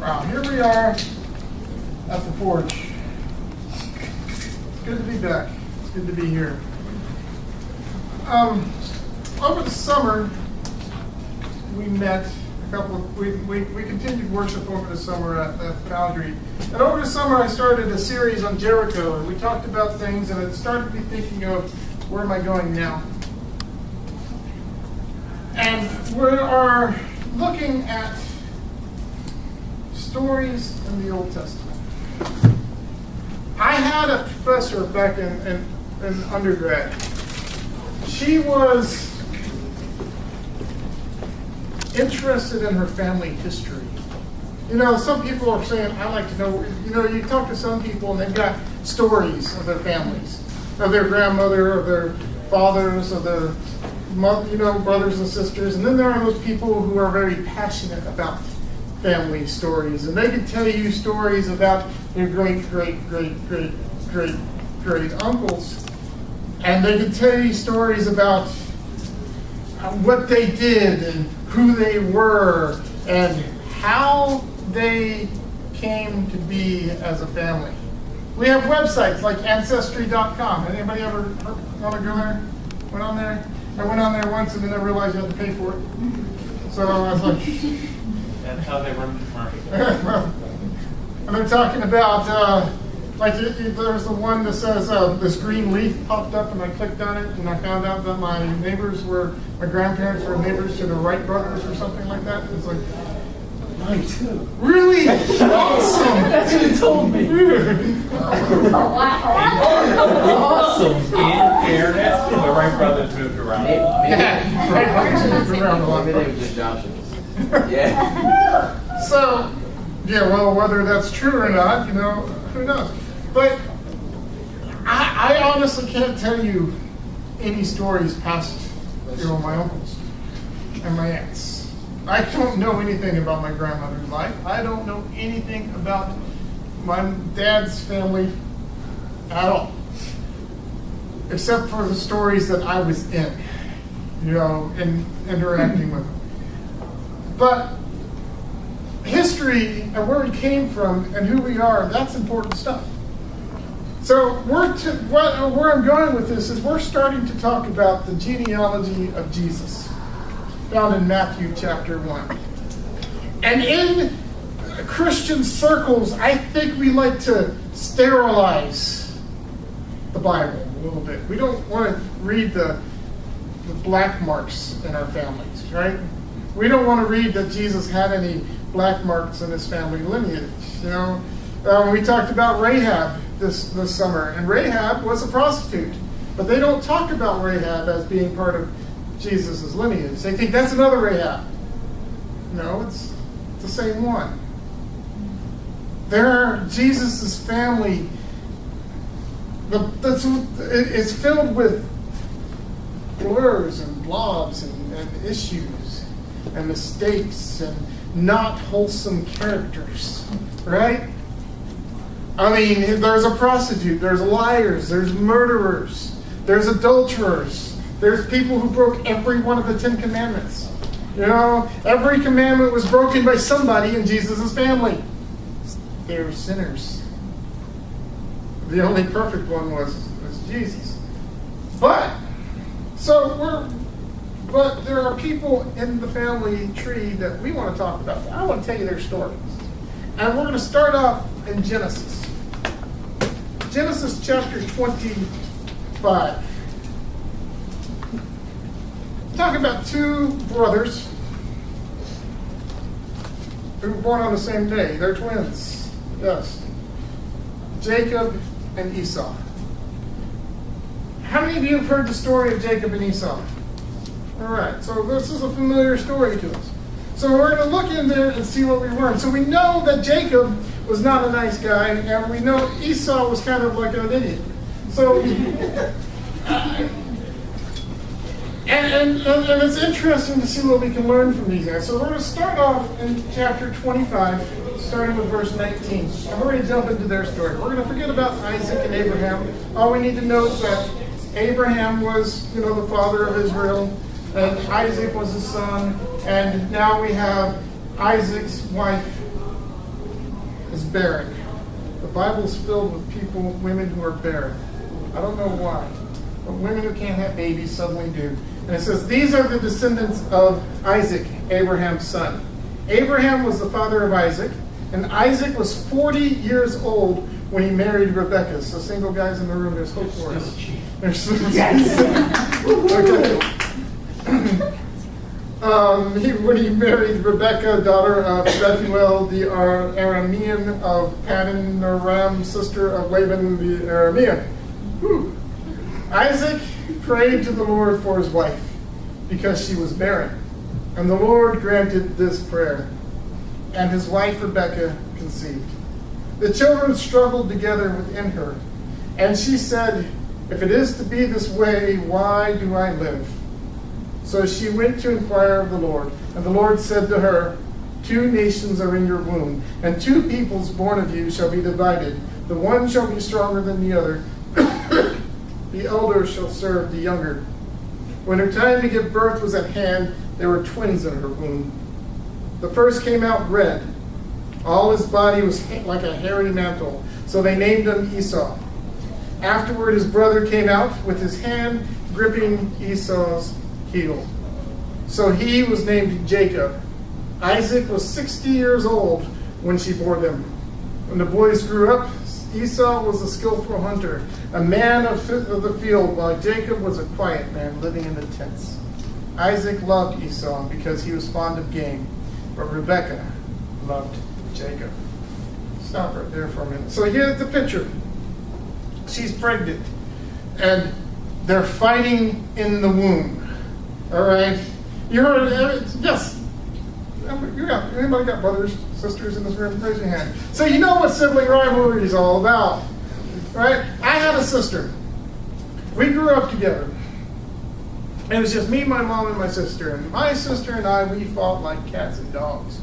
Wow, here we are at the forge. It's good to be back. It's good to be here. Over the summer, we met a couple of, we continued worship over the summer at Foundry. And over the summer, I started a series on Jericho, and we talked about things, and it started me thinking of, where am I going now? And we are looking at stories in the Old Testament. I had a professor back in undergrad. She was interested in her family history. You know, some people are saying, I like to know, you know, you talk to some people and they've got stories of their families, of their grandmother, of their fathers, of their brothers and sisters. And then there are those people who are very passionate about family stories. And they can tell you stories about their great uncles. And they can tell you stories about what they did and who they were and how they came to be as a family. We have websites like Ancestry.com. Anybody ever want to go there? Went on there? I went on there once and then I realized you had to pay for it. So I was like... That's how they run commercials. And they're talking about, there's the one that says this green leaf popped up and I clicked on it and I found out that my grandparents were neighbors to the Wright brothers or something like that. It's like, Mine too. really? Awesome! That's what you told me. Awesome. In fairness, the Wright brothers moved around. Yeah, Wright brothers moved around a lot. Maybe they were just Joshua. Yeah. So, yeah, well, whether that's true or not, you know, who knows? But I honestly can't tell you any stories past, my uncles and my aunts. I don't know anything about my grandmother's life. I don't know anything about my dad's family at all, except for the stories that I was in, and interacting with them. But history and where we came from and who we are, that's important stuff. So where I'm going with this is we're starting to talk about the genealogy of Jesus, found in Matthew chapter 1. And in Christian circles, I think we like to sterilize the Bible a little bit. We don't want to read the black marks in our families, right? We don't want to read that Jesus had any black marks in his family lineage. We talked about Rahab this summer, and Rahab was a prostitute, but they don't talk about Rahab as being part of Jesus' lineage. They think that's another Rahab. No, it's the same one. Jesus' family, it's filled with blurs and blobs and issues and mistakes and not wholesome characters, right? I mean, there's a prostitute, there's liars, there's murderers, there's adulterers, there's people who broke every one of the 10 Commandments. Every commandment was broken by somebody in Jesus' family. They were sinners. The only perfect one was Jesus. But there are people in the family tree that we want to talk about. I want to tell you their stories. And we're going to start off in Genesis. Genesis chapter 25. Talk about two brothers who were born on the same day. They're twins. Yes. Jacob and Esau. How many of you have heard the story of Jacob and Esau? All right, so this is a familiar story to us. So we're going to look in there and see what we learn. So we know that Jacob was not a nice guy, and we know Esau was kind of like an idiot. So, and it's interesting to see what we can learn from these guys. So we're going to start off in chapter 25, starting with verse 19. And we're going to jump into their story. We're going to forget about Isaac and Abraham. All we need to know is that Abraham was, the father of Israel, and Isaac was his son, and now we have Isaac's wife, is barren. The Bible's filled with women who are barren. I don't know why, but women who can't have babies suddenly do. And it says, these are the descendants of Isaac, Abraham's son. Abraham was the father of Isaac, and Isaac was 40 years old when he married Rebekah. So single guys in the room, there's hope for us. Yes. Okay. When he married Rebekah, daughter of Bethuel the Aramean of Paddan Aram, sister of Laban the Aramean. Isaac prayed to the Lord for his wife because she was barren. And the Lord granted this prayer. And his wife Rebekah conceived. The children struggled together within her. And she said, if it is to be this way, why do I live? So she went to inquire of the Lord. And the Lord said to her, 2 nations are in your womb, and 2 peoples born of you shall be divided. The one shall be stronger than the other. The elder shall serve the younger. When her time to give birth was at hand, there were twins in her womb. The first came out red. All his body was like a hairy mantle, so they named him Esau. Afterward, his brother came out with his hand gripping Esau's heel. So he was named Jacob. Isaac was 60 years old when she bore them. When the boys grew up, Esau was a skillful hunter, a man of the field, while Jacob was a quiet man living in the tents. Isaac loved Esau because he was fond of game, but Rebekah loved Jacob. Stop right there for a minute. So here's the picture. She's pregnant, and they're fighting in the womb. All right? You heard it? Yes. Anybody got brothers, sisters in this room? Raise your hand. So you know what sibling rivalry is all about, right? I had a sister. We grew up together. And it was just me, my mom, and my sister. And my sister and I, we fought like cats and dogs.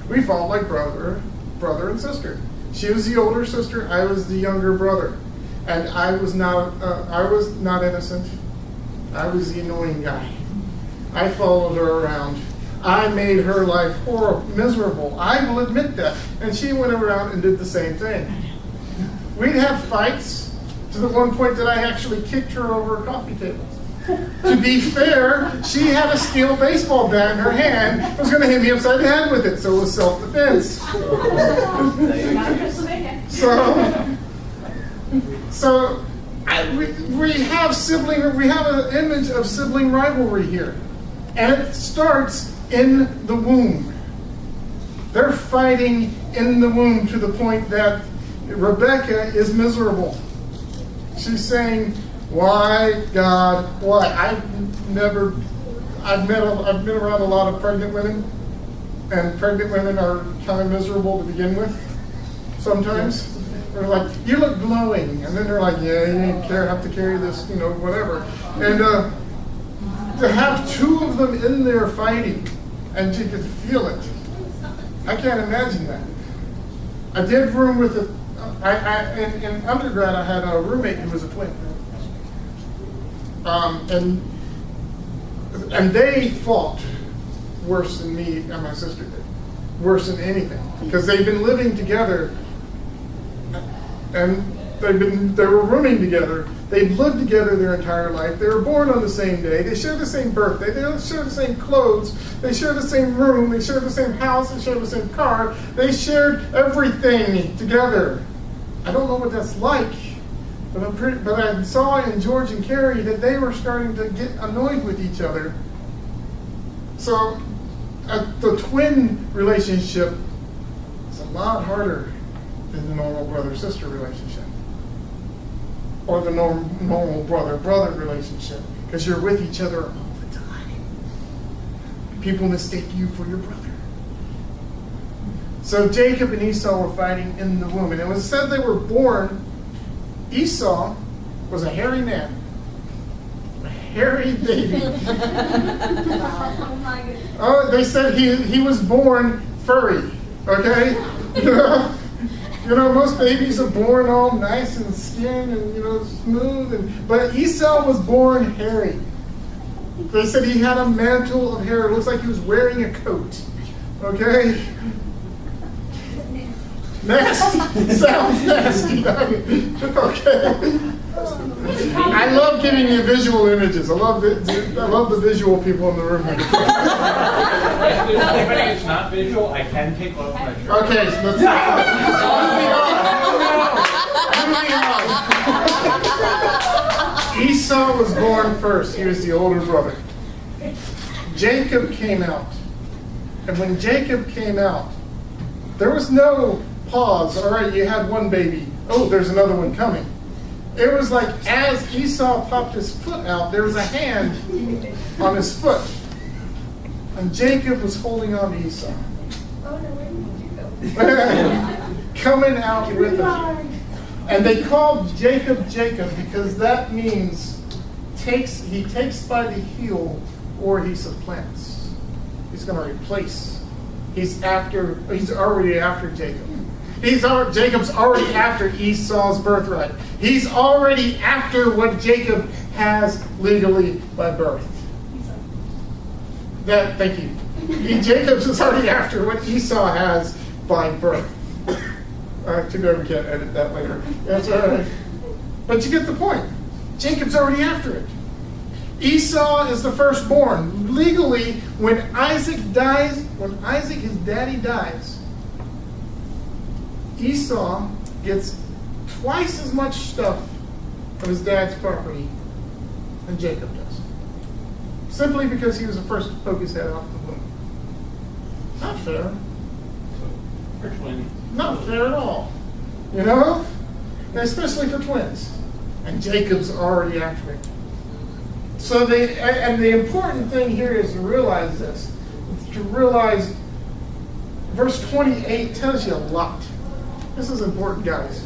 We fought like brother and sister. She was the older sister. I was the younger brother. And I was not innocent. I was the annoying guy. I followed her around. I made her life horrible, miserable. I will admit that. And she went around and did the same thing. We'd have fights to the one point that I actually kicked her over a coffee table. To be fair, she had a steel baseball bat in her hand and was going to hit me upside the head with it, so it was self-defense. We have an image of sibling rivalry here. And it starts in the womb. They're fighting in the womb to the point that Rebekah is miserable. She's saying, why, God, why? I've been around a lot of pregnant women, and pregnant women are kind of miserable to begin with sometimes. They're like, you look glowing. And then they're like, yeah, you didn't have to carry this, whatever. And to have 2 of them in there fighting, and you could feel it. I can't imagine that. I did room with in undergrad, I had a roommate who was a twin. And they fought worse than me and my sister did. Worse than anything. Because they've been living together, and they were rooming together. They'd lived together their entire life. They were born on the same day. They shared the same birthday. They shared the same clothes. They shared the same room. They shared the same house. They shared the same car. They shared everything together. I don't know what that's like, but I saw in George and Carrie that they were starting to get annoyed with each other. So the twin relationship is a lot harder than the normal brother-sister relationship. Or the normal brother-brother relationship, because you're with each other all the time. People mistake you for your brother. So Jacob and Esau were fighting in the womb, and it was said they were born. Esau was a hairy man, a hairy baby. Oh, they said he was born furry. Okay, most babies are born all nice and skin and smooth, but Esau was born hairy. They said he had a mantle of hair. It looks like he was wearing a coat. Okay? Nasty. Sounds nasty. Okay. I love giving you visual images. I love the visual people in the room. If there's anybody that's not visual, I can take off my shirt. Okay, so let's moving on. Esau was born first. He was the older brother. Jacob came out. And when Jacob came out, there was no pause. All right, you had one baby. Oh, there's another one coming. It was like as Esau popped his foot out, there was a hand on his foot. And Jacob was holding on to Esau. Coming out with him. And they called Jacob Jacob because that means he takes by the heel or he supplants. He's going to replace. He's already after Jacob. Jacob's already after Esau's birthright. He's already after what Jacob has legally by birth. Thank you. Jacob's is already after what Esau has by birth. Too bad we can't edit that later. That's all right. But you get the point. Jacob's already after it. Esau is the firstborn. Legally, when Isaac, his daddy, dies, Esau gets twice as much stuff of his dad's property than Jacob does. Simply because he was the first to poke his head out the womb. Not fair. For twins. Not fair at all. You know? And especially for twins. And Jacob's already after it. So the important thing here is to realize this. To realize verse 28 tells you a lot. This is important, guys.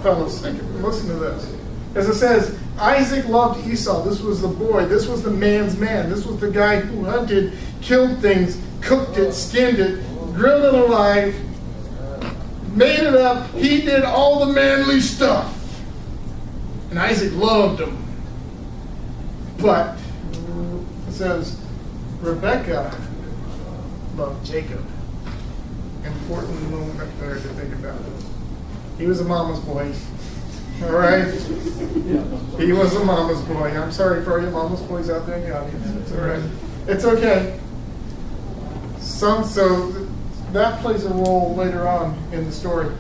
Fellas, listen to this. As it says, Isaac loved Esau. This was the boy. This was the man's man. This was the guy who hunted, killed things, cooked it, skinned it, grilled it alive, made it up. He did all the manly stuff. And Isaac loved him. But it says Rebekah loved Jacob. Important moment there to think about. He was a mama's boy. All right? He was a mama's boy. I'm sorry for all you mama's boys out there in the audience. It's all right. It's okay. So that plays a role later on in the story.